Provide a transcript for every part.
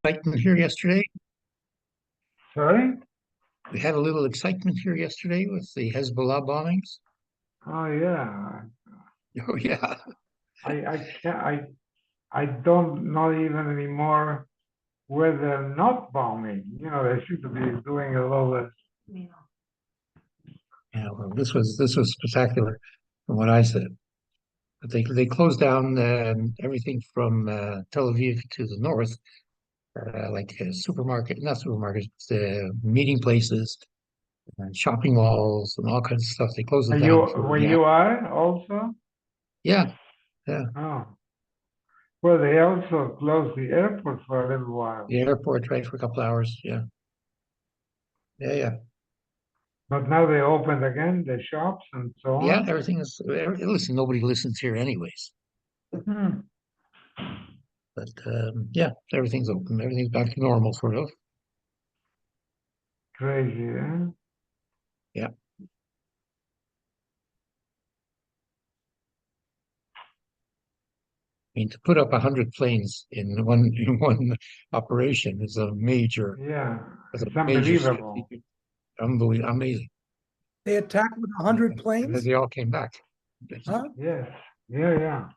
excitement here yesterday. Sorry? We had a little excitement here yesterday with the Hezbollah bombings. Oh yeah. Oh yeah, I can't I don't know even anymore where they're not bombing. They seem to be doing a little bit. yeah. Well, this was spectacular, from what I said. But they closed down everything from Tel Aviv to the north, like not supermarkets, meeting places and shopping malls and all kinds of stuff. They closed Are it you down for where you are also? yeah, yeah. Oh. Well, they also closed the airport for a little while. The airport, right, for a couple hours. Yeah, yeah, yeah. But now they opened again the shops and so Yeah, on. everything is. Listen, nobody listens here, anyways. Hmm. But yeah, everything's open. Everything's back to normal, sort of. Crazy, eh? Yeah. I mean, to put up 100 planes in one operation is a major, Yeah, that's a it's major, unbelievable. unbelievable, amazing. They attacked with 100 And then planes? they all came back. Huh? Yes. Yeah.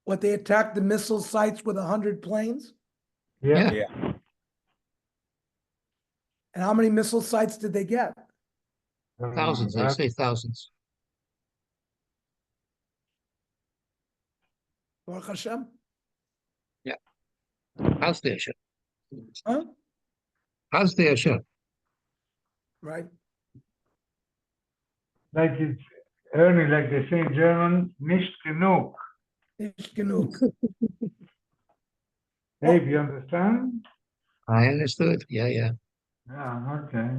What, they attacked the missile sites with 100 planes? Yeah. Yeah, And how many missile sites did they get? thousands. They That say thousands. Baruch Hashem? Yeah. How's the Hashem? Huh? How's the Hashem? Right. like it's Ernie, like they say in German, nicht genug. Nicht genug. Dave, you understand? I understood. Yeah, yeah. Yeah, okay.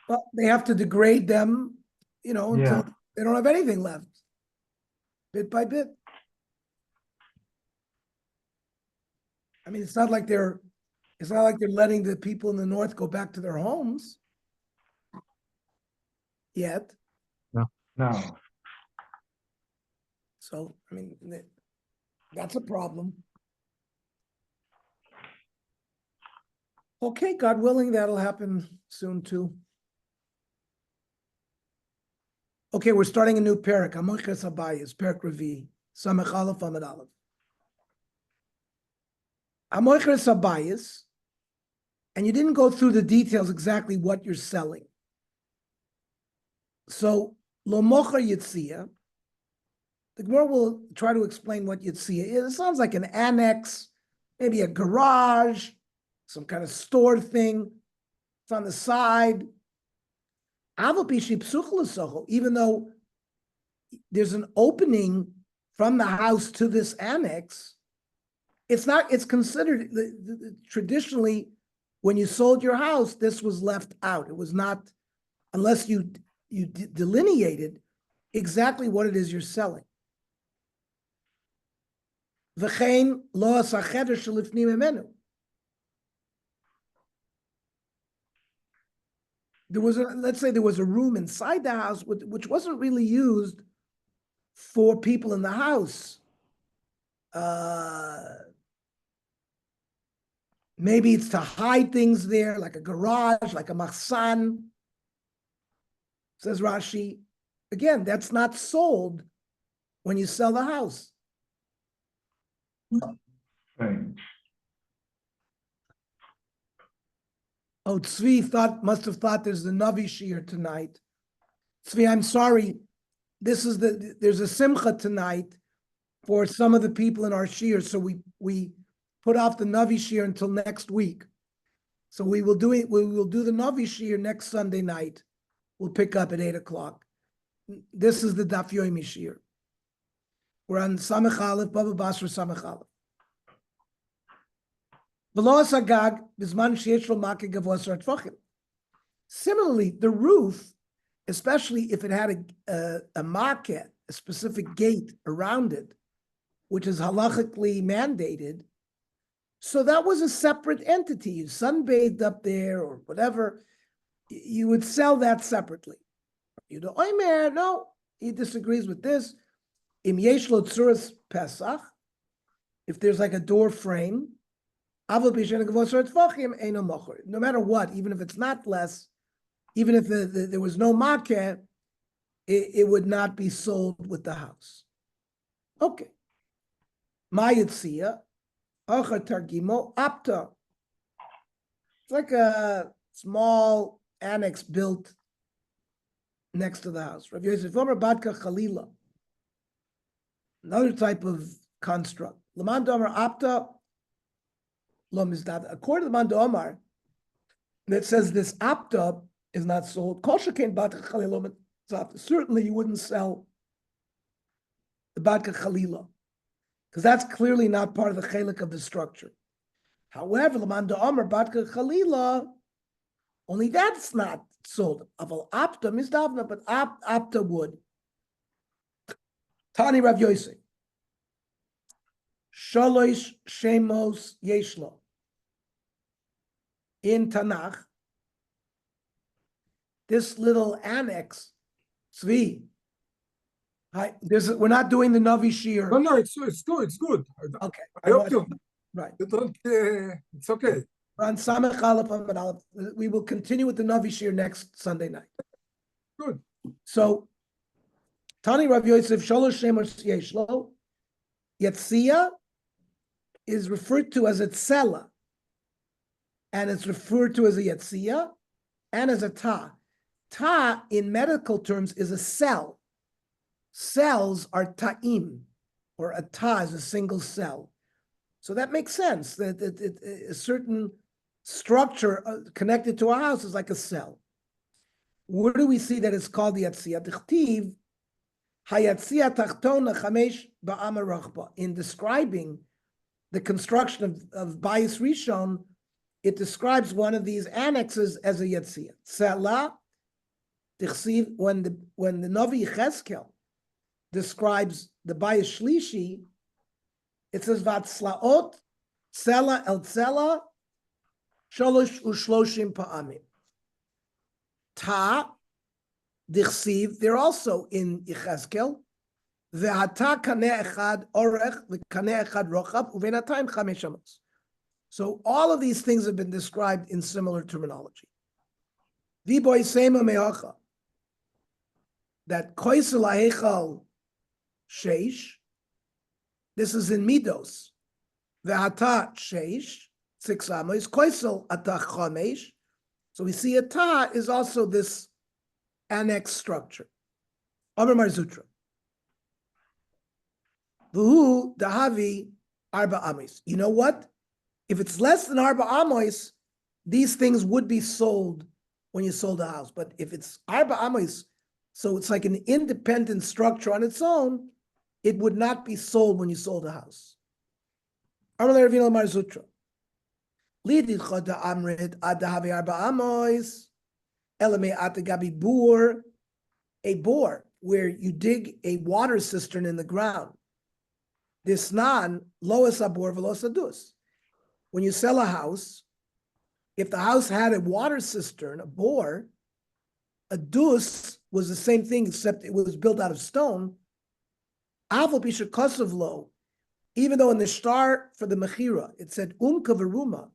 Well, they have to degrade them, until Yeah. they don't have anything left. Bit by bit. I mean, it's not like they're letting the people in the north go back to their homes yet. No. So, I mean, that's a problem. Okay, God willing, that'll happen soon too. Okay, we're starting a new parak. Amoiches Habayis, parak Revi, Samech Aleph Amud Aleph. Amoiches Habayis, and you didn't go through the details exactly what you're selling. So, Lo Mocher Yitzia, the Gemara will try to explain what Yitzia is. It sounds like an annex, maybe a garage, some kind of stored thing. It's on the side. Even though there's an opening from the house to this annex, it's considered, traditionally, when you sold your house, this was left out. It was not, unless you delineated exactly what it is you're selling. V'chein lo asa cheder shelifnim imenu. Let's say there was a room inside the house which wasn't really used for people in the house. Maybe it's to hide things there, like a garage, like a machsan. Says Rashi. Again, that's not sold when you sell the house. Strange. Oh, Tzvi must have thought there's the Navi Shir tonight. Tzvi, I'm sorry. There's a simcha tonight for some of the people in our Shir, so we put off the Navi Shir until next week. So we will do the Navi Shir next Sunday night. We'll pick up at 8:00. This is the Daf Yomi Shir. We're on Samech Aleph, Bava Basra Samech Aleph. Similarly, the roof, especially if it had a market, a specific gate around it, which is halachically mandated, so that was a separate entity. You sunbathed up there or whatever, you would sell that separately. You know, no, he disagrees with this. Im yesh lo tzuras Pesach, if there's like a door frame, no matter what, even if it's not less, even if there was no makeh, it would not be sold with the house. Okay. Mayitzia, Achar Targimo, Apta. It's like a small annex built next to the house. Rav Yosef Omer Badka Chalila. Another type of construct. Laman Domar Apta Lo Mizdad. According to Laman Domar, that says this Apta is not sold. Kol Shekain Badka Chalila. Certainly you wouldn't sell the Badka Chalila, because that's clearly not part of the chelik of the structure. However, Laman Domar Badka Chalila, only that's not sold. Aval Apta Mizdavna, but Apta would. Tani Rav Yosef. Shalosh Shemos Yeshlo. In Tanakh, this little annex, Tzvi. We're not doing the Navi Shir. No, it's good. It's good. Okay. I hope you. Right. You don't. It's okay. We're on Samech Aleph Amud Aleph. We will continue with the Navi Shir next Sunday night. Good. So, Tani Rav Yosef Shalosh Shemos Yeshlo. Yetzia is referred to as a tzela, and it's referred to as a yetzia and as a ta. Ta, in medical terms, is a cell. Cells are ta'im, or a ta is a single cell. So that makes sense, that a certain structure connected to a house is like a cell. Where do we see that it's called the yetzia? Dichtiv, hayatzia tachtona chamesh ba'ama rachba. In describing the construction of Bayis Rishon, it describes one of these annexes as a yetzia. Tzela, dichsiv, when the Navi Cheskel describes the Bayis Shlishi, it says Vatzlaot, Tzela el Tzela, Sholosh u'shloshim pa'amim. Ta, dichsiv, they're also in Yecheskel. Ve'ata kaneh echad orech, ve'kaneh echad rochav, uve'natayim chamesh amos. So all of these things have been described in similar terminology. V'boy sema me'acha, that koisel ha'echal sheish, this is in Midos. Ve'ata sheish, 6 amos, koisel ata chamesh. So we see ata is also this annex structure. Amar Mar Zutra. V'hu dahavi arba amos. You know what? If it's less than arba amos, these things would be sold when you sold a house. But if it's arba amos, so it's like an independent structure on its own, it would not be sold when you sold a house. Amar Ravina Mar Zutra. Lididcha da amrid ad dahavi arba amos. Elame atagabi bur, a bore where you dig a water cistern in the ground. This non loas abor velos adus. When you sell a house, if the house had a water cistern, a bore, a dus was the same thing except it was built out of stone. Avol pisha kosav lo, even though in the star for the mechira it said kavaruma,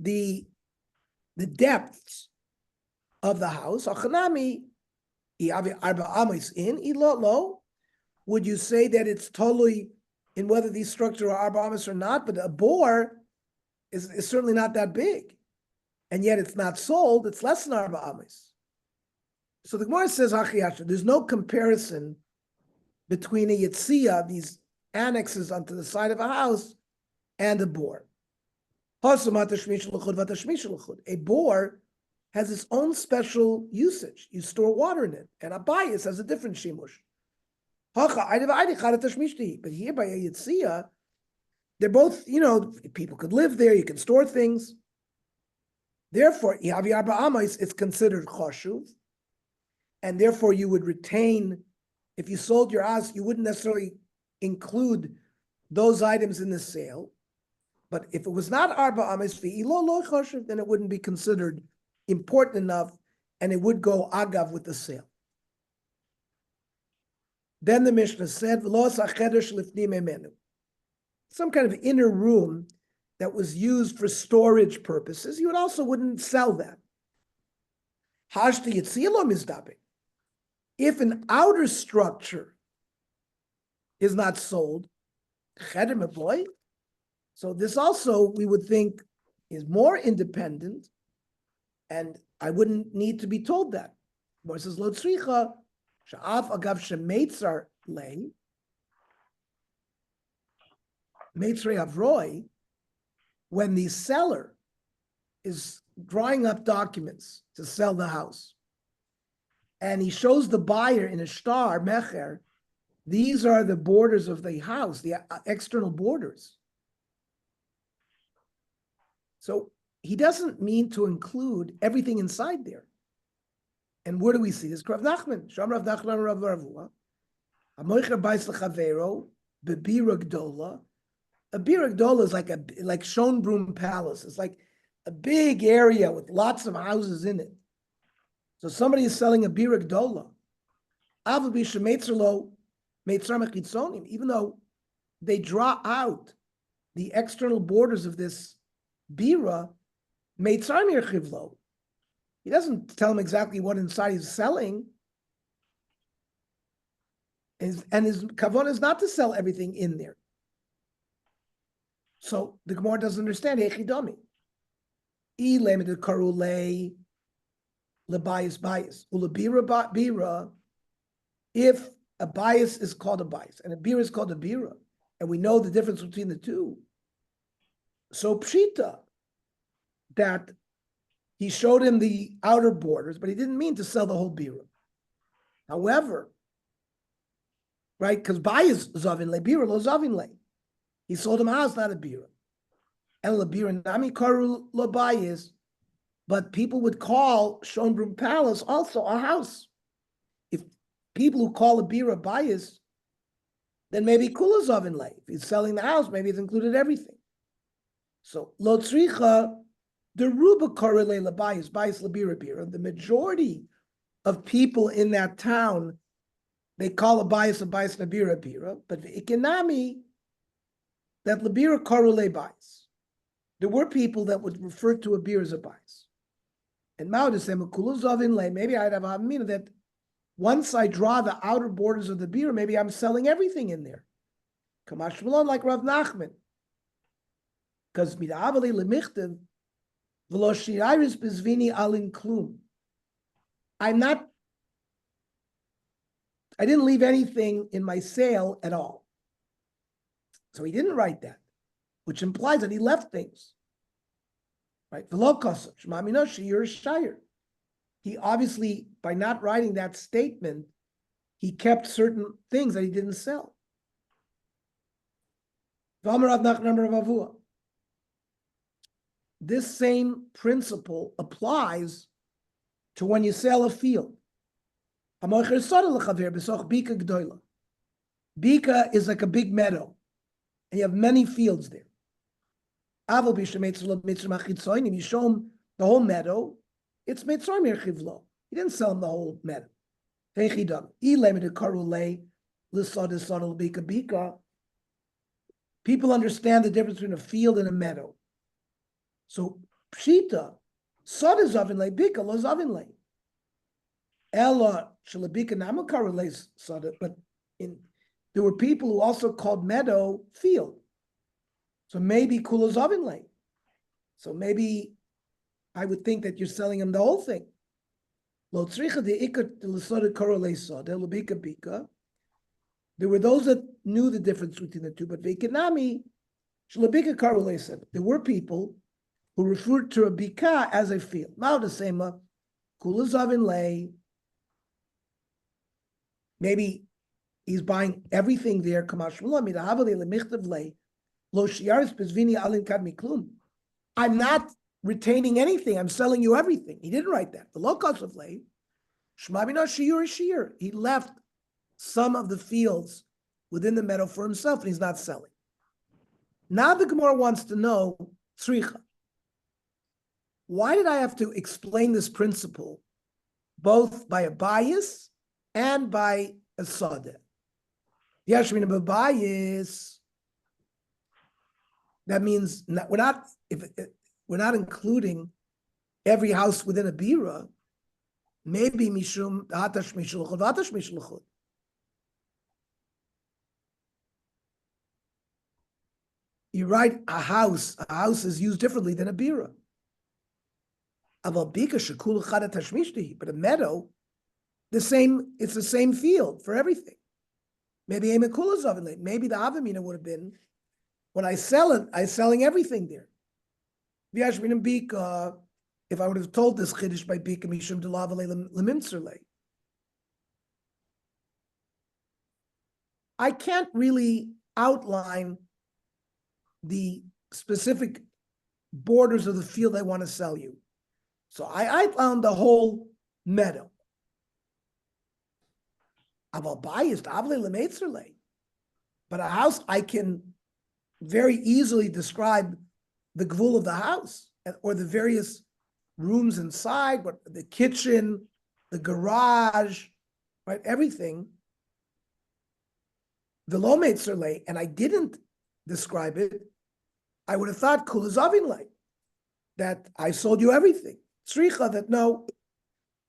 the depths of the house. Achanami arba amos in lo. Would you say that it's totally in whether these structures are arba amos or not? But a bore is certainly not that big, and yet it's not sold. It's less than arba amos. So the Gemara says, there's no comparison between a yetzia, these annexes onto the side of a house, and a bore. A bore has its own special usage. You store water in it, and a bayis has a different shimush. But here by a yetzia, they're both, people could live there, you can store things. Therefore, it's considered choshuv, and therefore you would retain, if you sold your house, you wouldn't necessarily include those items in the sale. But if it was not arba amos lo choshuv, then it wouldn't be considered important enough, and it would go agav with the sale. Then the Mishnah said, some kind of inner room that was used for storage purposes, you also wouldn't sell that. Hashti Yitzilo Mizdabik. If an outer structure is not sold, Cheder Meboy, so this also we would think is more independent, and I wouldn't need to be told that. More says Lo Tzricha, Sha'af Agav Shemeitzar Lei, Meitzrei Avroi, when the seller is drawing up documents to sell the house, and he shows the buyer in a shtar, mecher, these are the borders of the house, the external borders. So he doesn't mean to include everything inside there. And where do we see this? Rav Nachman, Sham Rav Nachman Rav Ravua, Amoicher Bais L'Chavero, Bebira Gdola. A Bira Gdola is like Schönbrunn Palace. It's like a big area with lots of houses in it. So somebody is selling a Bira Gdola. Avabi Shemetzerlo Meitzar Mechitzonim, even though they draw out the external borders of this Bira, Meitzar Mirchivlo. He doesn't tell him exactly what inside he's selling. And his kavon is not to sell everything in there. So the Gemara doesn't understand. Echidami. I limited karule lebayis bias. Ulabira bira. If a bias is called a bias and a bira is called a bira, and we know the difference between the two. So pshita, that he showed him the outer borders, but he didn't mean to sell the whole bira. However, right, because bias zavin le bira lo zavin le. He sold him a house, not a bira. And la bira nami karu la bias, but people would call Schönbrunn Palace also a house. If people who call a bira bias, then maybe kula zavin le. If he's selling the house, maybe it's included everything. So lo tzricha the ruba karule la bias la bira bira. The majority of people in that town, they call a bias la bira, but the ikinami that labira karule bias. There were people that would refer to a beer as a bias. And maybe I'd have a hamina that once I draw the outer borders of the beer, maybe I'm selling everything in there. Kamash Malon, like Rav Nachman. Because midavali lemichtiv v'lo shirayris bezvini alin klum. I didn't leave anything in my sale at all. So he didn't write that, which implies that he left things. Right? He obviously, by not writing that statement, he kept certain things that he didn't sell. This same principle applies to when you sell a field. Bika is like a big meadow, and you have many fields there. You show him the whole meadow, it's Meitzar Mirchivlo. He didn't sell him the whole meadow. People understand the difference between a field and a meadow. So pshita, sod is zavin le, bika lo zavin le. Ella shalabika namakar le sod, but there were people who also called meadow field. So maybe kula zavin le. So maybe I would think that you're selling him the whole thing. Lo tzricha de ikar l'soda karo le sod, elubika bika. There were those that knew the difference between the two, but veikanami shalabika karo le sod. There were people who referred to a bika as a field. Now the same, kula zavin le. Maybe he's buying everything there. Kamash Shmuel midahavali lemichtav le lo shiyaris bezvini alin kadmi klum. I'm not retaining anything. I'm selling you everything. He didn't write that. The low cost of lay, shmabina shiur shiur. He left some of the fields within the meadow for himself, and he's not selling. Now the Gemara wants to know tzricha. Why did I have to explain this principle both by a bias and by a sadeh? Yashmin bias. That means we're not including every house within a bira. Maybe mishum hatash mishluchot, hatash mishluchot. You write a house is used differently than a bira. But a meadow, it's the same field for everything. Maybe maybe the Avamina would have been, when I sell it, I'm selling everything there. If I would have told this Chiddush by Bika Mishum Delavale Lemimserle. I can't really outline the specific borders of the field I want to sell you. So I outlined the whole meadow. But a house, I can very easily describe the gvul of the house or the various rooms inside, but the kitchen, the garage, right, everything. The lo meitzerle, and I didn't describe it, I would have thought kulazavinle, that I sold you everything. Tzricha, that no,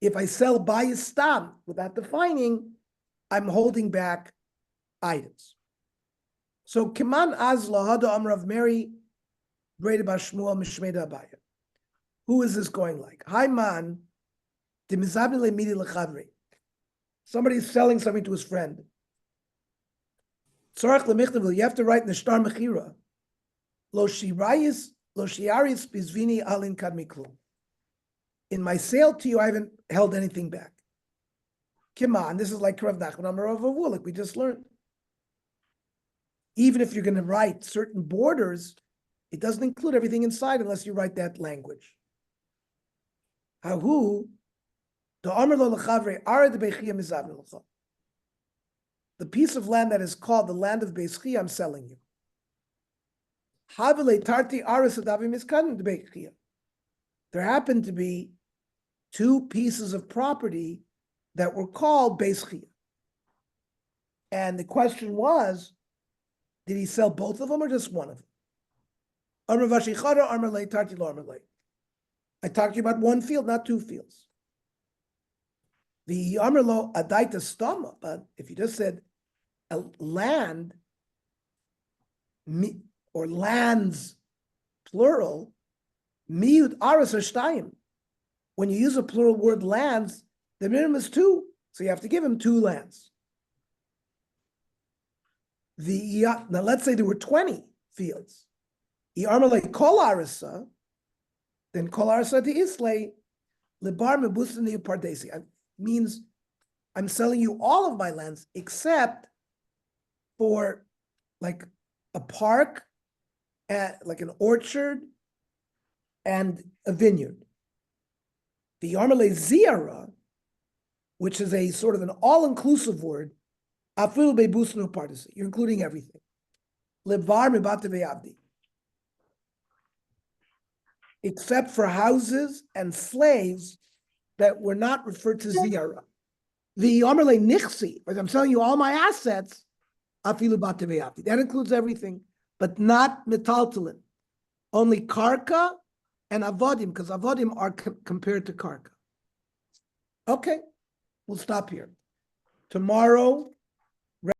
if I sell bayis stam without defining, I'm holding back items. So Kiman Az Lahada Amrav Mary Breda Bashmuel Mishmeda Abaya. Who is this going like? Hi man, Dimizabile Midi Lechavri. Somebody's selling something to his friend. Tzorach Lemichtav, you have to write in the Shtar Mechira. Lo Shiaris Bizvini Alin Kadmiklu. In my sale to you, I haven't held anything back. Kiman, this is like Rav Nachman Amar of Avu, like we just learned. Even if you're going to write certain borders, it doesn't include everything inside unless you write that language. Hahu, the piece of land that is called the land of Beis I'm selling you. There happened to be two pieces of property that were called Beis. And the question was, did he sell both of them or just one of them? I talked to you about one field, not two fields. The Amrlo Adaita Stama, but if you just said a land or lands plural, miut aras or shtayim. When you use a plural word lands, the minimum is two, so you have to give him two lands. Now let's say there were 20 fields. Kol arasa, then kol arasa to islay lebar mebusani pardesi. Means I'm selling you all of my lands except for like a park, like an orchard, and a vineyard. The Yarmale Ziara, which is a sort of an all-inclusive word, Afil Bebusnu Pardesi, you're including everything. Levar Mibate Ve'avdi. Except for houses and slaves that were not referred to Ziara. The Yarmale Nixi, as I'm selling you all my assets, Afilu Bate Ve'avdi. That includes everything, but not Metaltalin. Only Karka and Avodim, because Avodim are compared to Karka. Okay, we'll stop here. Tomorrow,